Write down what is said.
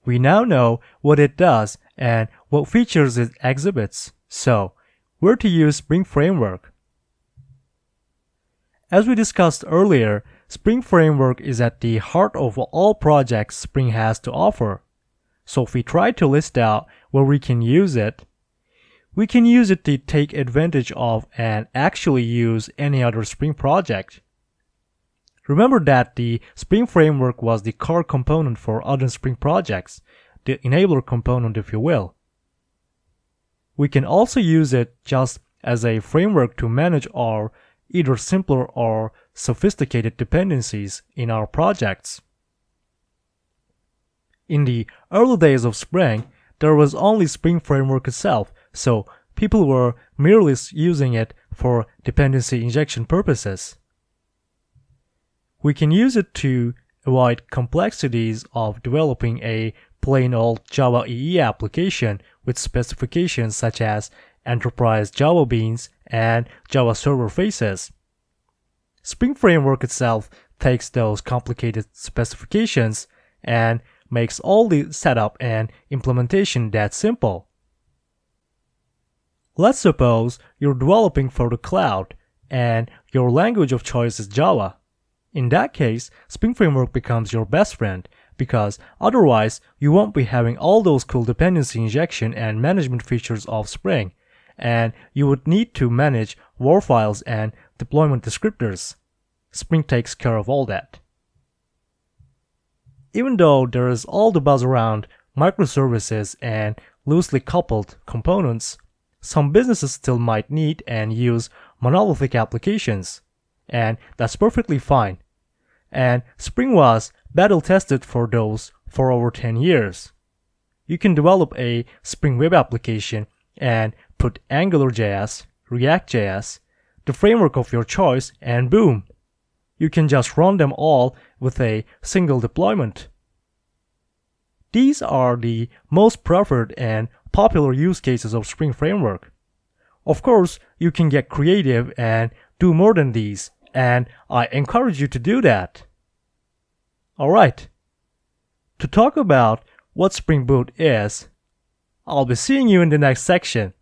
We now know what it does and what features it exhibits. So, where to use Spring Framework? As we discussed earlier, Spring Framework is at the heart of all projects Spring has to offer. So if we try to list out where we can use it, we can use it to take advantage of and actually use any other Spring project. Remember that the Spring Framework was the core component for other Spring projects, the enabler component if you will. We can also use it just as a framework to manage our either simpler or sophisticated dependencies in our projects. In the early days of Spring, there was only Spring Framework itself, so people were merely using it for dependency injection purposes. We can use it to avoid complexities of developing a plain old Java EE application with specifications such as Enterprise Java Beans and Java Server Faces. Spring Framework itself takes those complicated specifications and makes all the setup and implementation that simple. Let's suppose you're developing for the cloud and your language of choice is Java. In that case, Spring Framework becomes your best friend because otherwise you won't be having all those cool dependency injection and management features of Spring, and you would need to manage WAR files and deployment descriptors. Spring takes care of all that. Even though there is all the buzz around microservices and loosely coupled components, some businesses still might need and use monolithic applications, and that's perfectly fine. And Spring was battle tested for those for over 10 years. You can develop a Spring Web application and put AngularJS, React.js, the framework of your choice, and boom! You can just run them all with a single deployment. These are the most preferred and popular use cases of Spring Framework. Of course, you can get creative and do more than these, and I encourage you to do that. Alright, to talk about what Spring Boot is, I'll be seeing you in the next section.